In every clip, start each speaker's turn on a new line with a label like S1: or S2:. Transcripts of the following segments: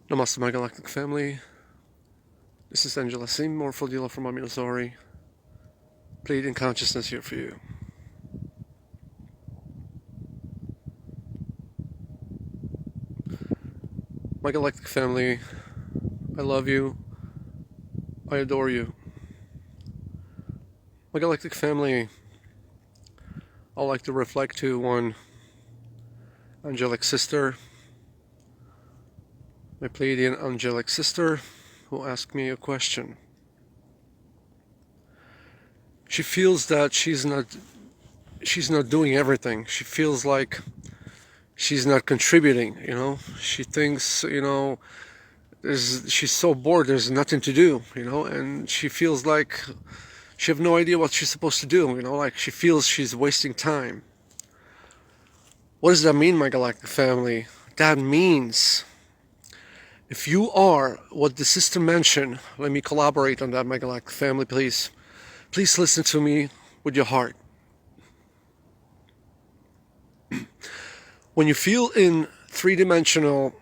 S1: Namaste, my galactic family. This is Angela Sim, Mohrephoh from Amilazori. Pleiadian consciousness here for you. My galactic family, I love you. I adore you. My galactic family, I'd like to reflect to one angelic sister, my Pleiadian angelic sister, who asked me a question. She feels that she's not doing everything. She feels like she's not contributing, She thinks, she's so bored, there's nothing to do, and she feels like she have no idea what she's supposed to do, like she feels she's wasting time. What does that mean, my galactic family? That means if you are what the sister mentioned, let me collaborate on that, my galactic family, please. Please listen to me with your heart. When you feel in three-dimensional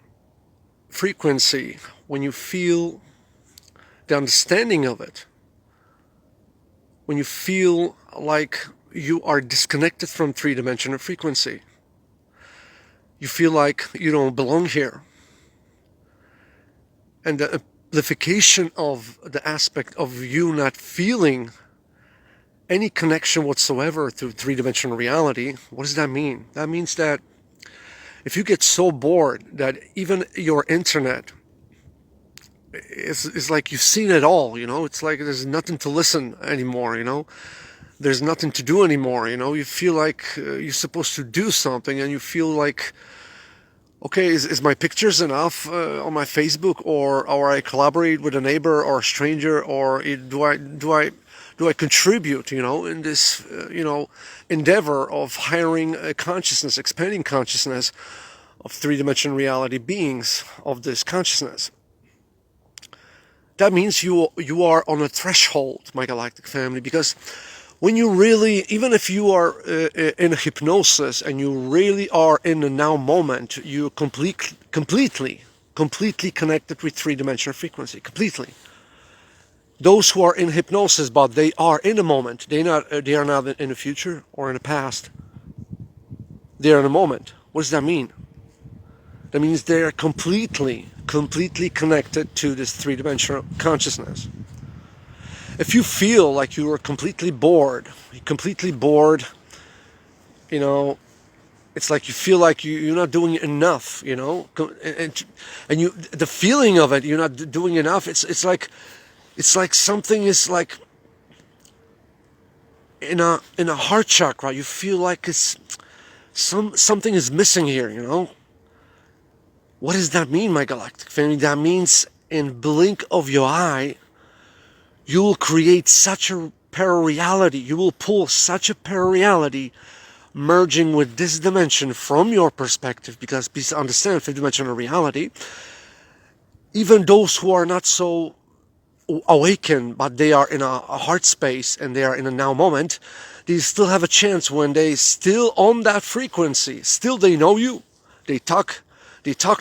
S1: frequency, when you feel the understanding of it, when you feel like you are disconnected from three-dimensional frequency, you feel like you don't belong here, and the amplification of the aspect of you not feeling any connection whatsoever to three-dimensional reality, what does that mean? That means that if you get so bored that even your internet is like you've seen it all, it's like there's nothing to listen anymore, there's nothing to do anymore, you feel like you're supposed to do something, and you feel like, okay, is my pictures enough on my Facebook, or I collaborate with a neighbor or a stranger, or do I contribute, in this, endeavor of hiring a consciousness, expanding consciousness of three-dimensional reality beings of this consciousness? That means you are on a threshold, my galactic family, because when you really, even if you are in a hypnosis and you really are in the now moment, you completely connected with three-dimensional frequency, completely. Those who are in hypnosis, but they are in the moment, they are not in the future or in the past. They are in the moment. What does that mean? That means they are completely connected to this three-dimensional consciousness. If you feel like you are completely bored, it's like you feel like you're not doing enough, and the feeling of it, you're not doing enough. It's like something is like in a heart chakra. You feel like it's something is missing here, What does that mean, my galactic family? That means in blink of your eye, you will create such a para-reality. You will pull such a para-reality merging with this dimension from your perspective, because please understand, fifth-dimensional reality, even those who are not so awakened, but they are in a heart space and they are in a now moment, they still have a chance when they still on that frequency, still they know you, they talk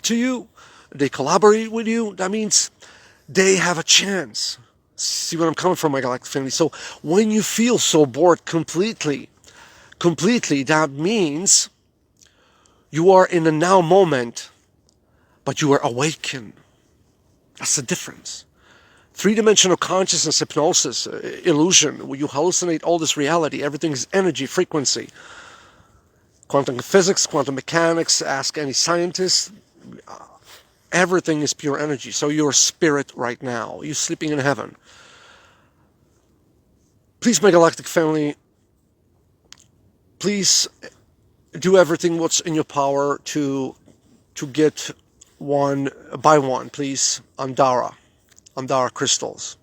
S1: to you, they collaborate with you. That means they have a chance. See where I'm coming from, my galactic family? So when you feel so bored completely, that means you are in the now moment, but you are awakened. That's the difference. Three-dimensional consciousness, hypnosis, illusion, where you hallucinate all this reality, everything is energy, frequency. Quantum physics, quantum mechanics, ask any scientist, everything is pure energy. So you're a spirit right now. You're sleeping in heaven. Please, my galactic family, please do everything what's in your power to get one by one, please, Andara crystals.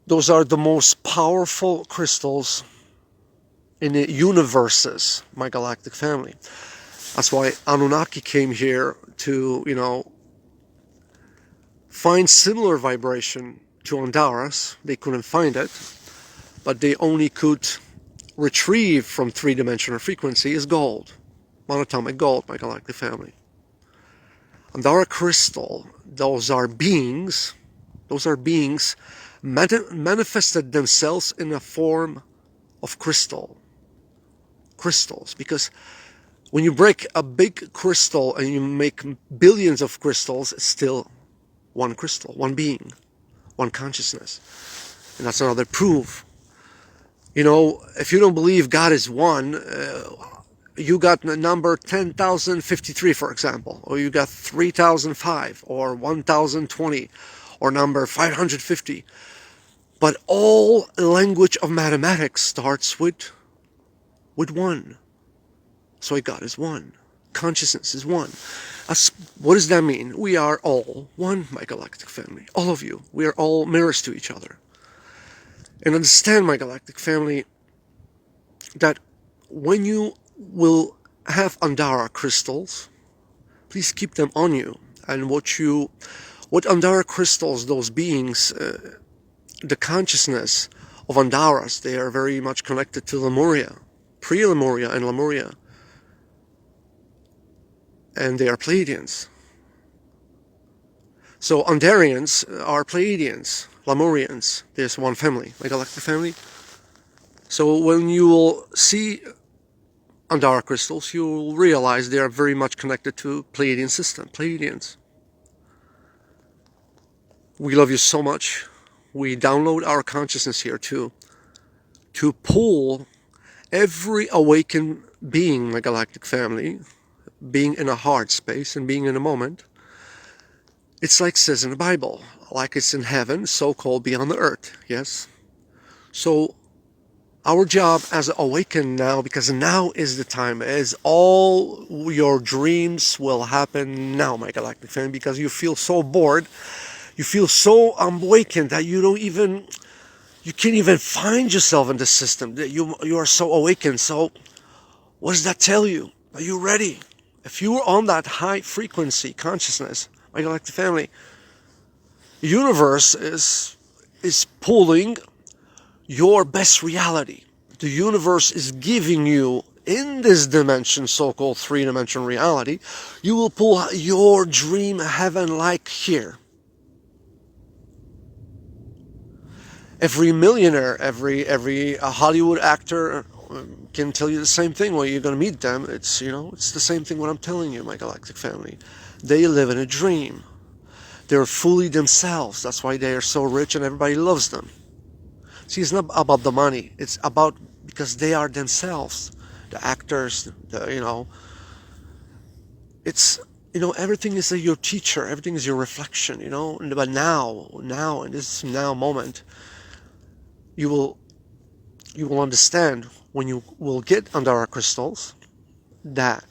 S1: Those are the most powerful crystals in the universes, my galactic family. That's why Anunnaki came here to, find similar vibration to Andara's. They couldn't find it, but they only could retrieve from three-dimensional frequency is gold, monatomic gold, my galactic family. Andara crystal, those are beings manifested themselves in a form of crystals, because when you break a big crystal and you make billions of crystals, it's still one crystal, one being, one consciousness. And that's another proof. If you don't believe God is one, you got the number 10,053, for example, or you got 3,005, or 1,020, or number 550. But all language of mathematics starts with one. So God is one. Consciousness is one. What does that mean? We are all one, my galactic family. All of you. We are all mirrors to each other. And understand, my galactic family, that when you will have Andara crystals, please keep them on you. And what Andara crystals, those beings, the consciousness of Andaras, they are very much connected to Lemuria, pre-Lemuria and Lemuria. And they are Pleiadians. So Andarians are Pleiadians, Lemurians. There's one family, my galactic family. So when you will see Andara crystals, you will realize they are very much connected to Pleiadian system, Pleiadians. We love you so much. We download our consciousness here to pull every awakened being, my galactic family, being in a hard space and being in a moment. It's like it says in the Bible, like it's in heaven, so-called beyond the earth, yes? So our job as awakened now, because now is the time, as all your dreams will happen now, my galactic family, because you feel so bored, you feel so awakened that you can't even find yourself in the system, that you are so awakened. So what does that tell you? Are you ready? If you are on that high frequency consciousness, my galactic family, the universe is pulling your best reality. The universe is giving you, in this dimension, so-called three-dimensional reality, you will pull your dream heaven like here. Every millionaire, every Hollywood actor can tell you the same thing when you're going to meet them. It's the same thing what I'm telling you, my galactic family. They live in a dream. They're fully themselves. That's why they are so rich and everybody loves them. See, it's not about the money. It's about because they are themselves. The actors, it's, everything is your teacher. Everything is your reflection, But now, in this now moment, you will understand when you will get Andara crystals that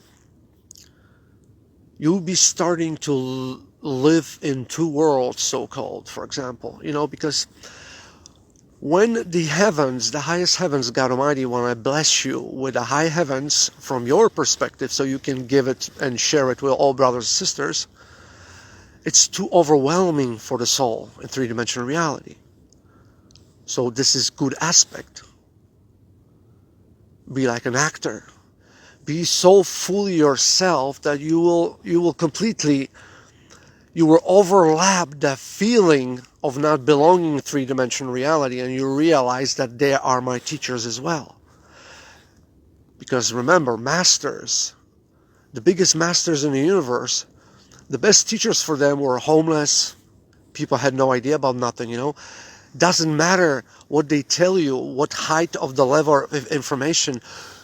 S1: you'll be starting to live in two worlds, so-called, for example, because when the heavens, the highest heavens, God Almighty, when I bless you with the high heavens from your perspective so you can give it and share it with all brothers and sisters, it's too overwhelming for the soul in three-dimensional reality. So this is good aspect. Be like an actor. Be so fully yourself that you will completely, you will overlap the feeling of not belonging in three-dimensional reality, and you realize that they are my teachers as well. Because remember, masters, the biggest masters in the universe, the best teachers for them were homeless. People had no idea about nothing, Doesn't matter what they tell you, what height of the level of information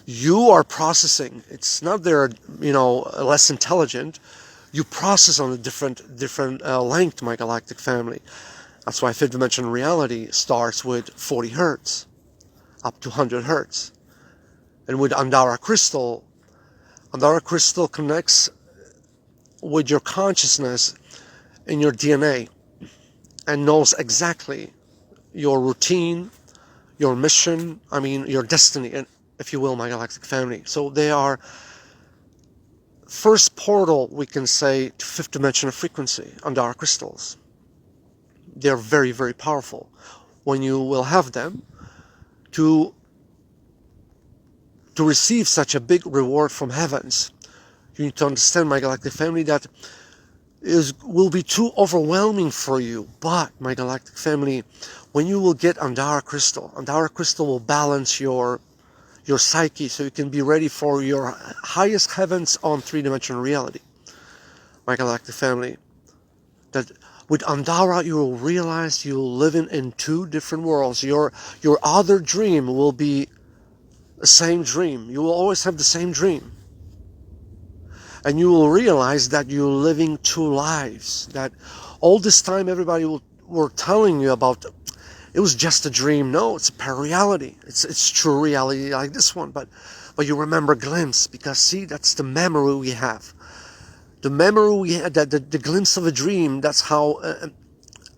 S1: you are processing. It's not they're, less intelligent. You process on a different length, my galactic family. That's why fifth dimensional reality starts with 40 hertz, up to 100 hertz. And with Andara crystal connects with your consciousness in your DNA and knows exactly your routine, your mission, your destiny, if you will, my galactic family. So they are first portal, we can say, to fifth dimensional frequency, Andara crystals. They're very, very powerful. When you will have them, to receive such a big reward from heavens, you need to understand, my galactic family, that will be too overwhelming for you. But, my galactic family, when you will get Andara crystal will balance your psyche so you can be ready for your highest heavens on three-dimensional reality. My galactic family, that with Andara you will realize you will live in two different worlds. Your other dream will be the same dream. You will always have the same dream. And you will realize that you're living two lives. That all this time everybody were telling you about it was just a dream. No, it's a parareality. It's true reality like this one. But you remember glimpse, because see, that's the memory we have. The memory we had, the glimpse of a dream. That's how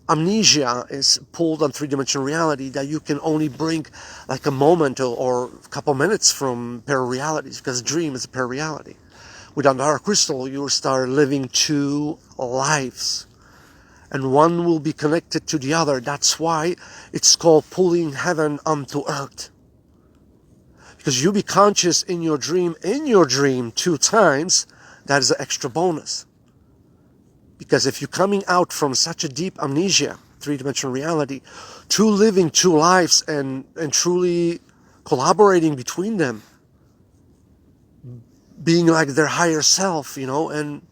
S1: amnesia is pulled on three-dimensional reality. That you can only bring like a moment or a couple minutes from pararealities, because dream is a parareality. With Andara crystal, you will start living two lives, and one will be connected to the other. That's why it's called pulling heaven onto earth. Because you be conscious in your dream two times, that is an extra bonus. Because if you're coming out from such a deep amnesia, three-dimensional reality, to living two lives and truly collaborating between them, being like their higher self, and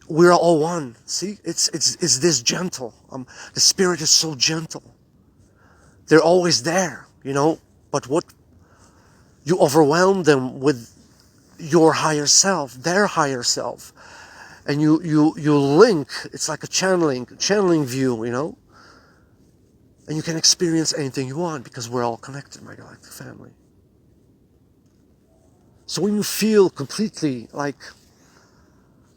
S1: we're all one. See, it's this gentle. The spirit is so gentle. They're always there, but what you overwhelm them with your higher self, their higher self, and you link. It's like a channeling view, and you can experience anything you want because we're all connected, my galactic family. So when you feel completely like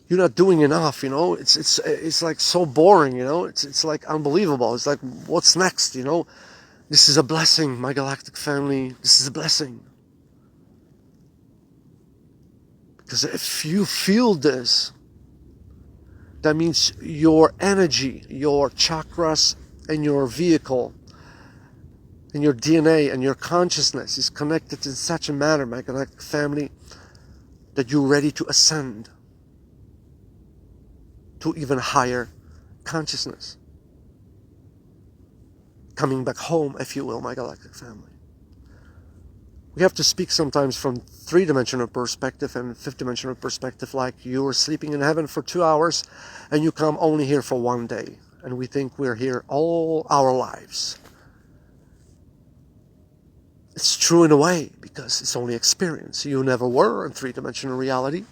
S1: you're not doing enough, it's like so boring, it's like unbelievable. It's like, what's next, This is a blessing, my galactic family. This is a blessing. Because if you feel this, that means your energy, your chakras, and your vehicle, and your DNA, and your consciousness is connected in such a manner, my galactic family, that you're ready to ascend to even higher consciousness. Coming back home, if you will, my galactic family. We have to speak sometimes from three-dimensional perspective and fifth-dimensional perspective, like you were sleeping in heaven for 2 hours and you come only here for 1 day. And we think we're here all our lives. It's true in a way, because it's only experience. You never were in three-dimensional reality.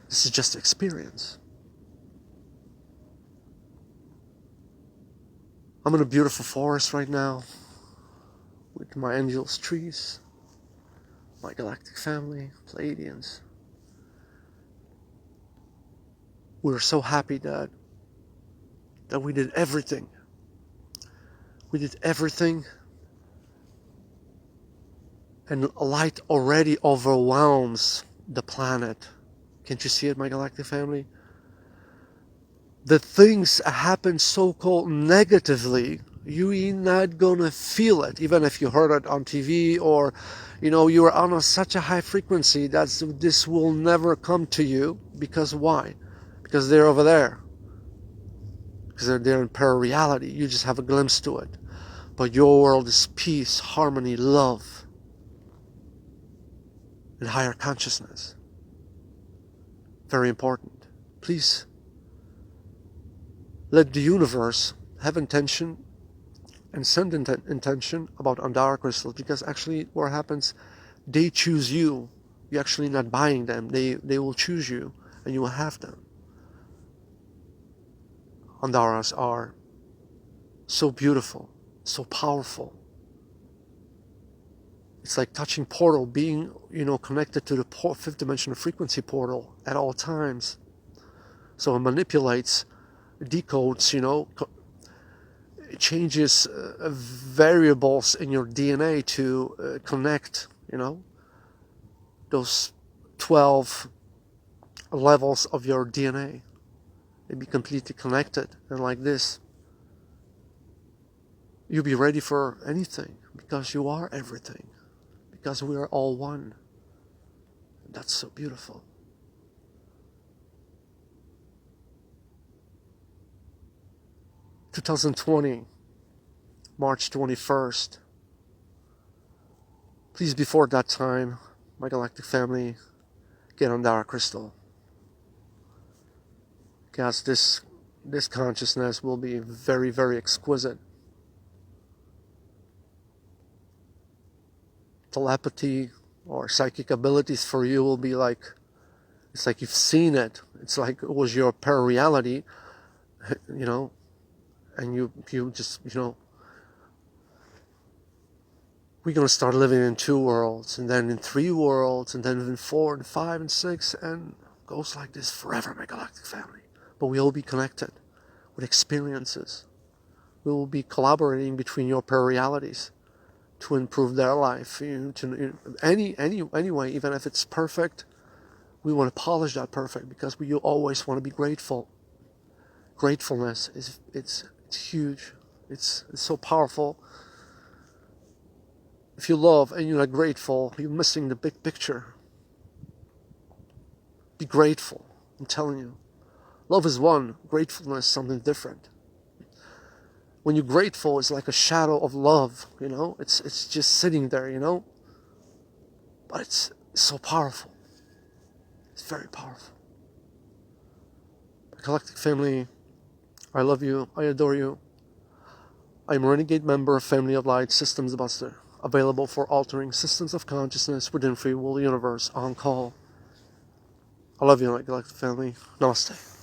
S1: This is just experience. I'm in a beautiful forest right now with my angels, trees, my galactic family, Pleiadians. We're so happy that we did everything. We did everything, and light already overwhelms the planet. Can't you see it, my galactic family? The things happen so-called negatively, you're not gonna feel it, even if you heard it on TV or, you are on such a high frequency that this will never come to you. Because why? Because they're over there. Because they're in parareality. You just have a glimpse to it. But your world is peace, harmony, love, and higher consciousness. Very important. Please let the universe have intention and send intention about Andara crystals, because actually what happens, they choose you. You're actually not buying them. They will choose you and you will have them. Andaras are so beautiful, so powerful. It's like touching portal, being, connected to the fifth dimensional frequency portal at all times. So it manipulates, decodes, it changes variables in your DNA to connect, those 12 levels of your DNA. They be completely connected, and like this, you'll be ready for anything, because you are everything, because we are all one. That's so beautiful. 2020, March 21st. Please, before that time, my galactic family, get Andara crystal. Because this consciousness will be very, very exquisite. Telepathy or psychic abilities for you will be like, it's like you've seen it. It's like it was your parareality, and you just, we're going to start living in 2 worlds, and then in 3 worlds, and then in 4 and 5 and 6, and goes like this forever, my galactic family. But we will be connected with experiences. We will be collaborating between your pararealities to improve their life. Anyway, even if it's perfect, we want to polish that perfect, because we always want to be grateful. Gratefulness it's huge. It's so powerful. If you love and you're not grateful, you're missing the big picture. Be grateful. I'm telling you. Love is one. Gratefulness is something different. When you're grateful, it's like a shadow of love, It's just sitting there, But it's so powerful. It's very powerful. My galactic family, I love you. I adore you. I'm a renegade member of Family of Light Systems Buster, available for altering systems of consciousness within Free Will Universe on call. I love you, my galactic family. Namaste.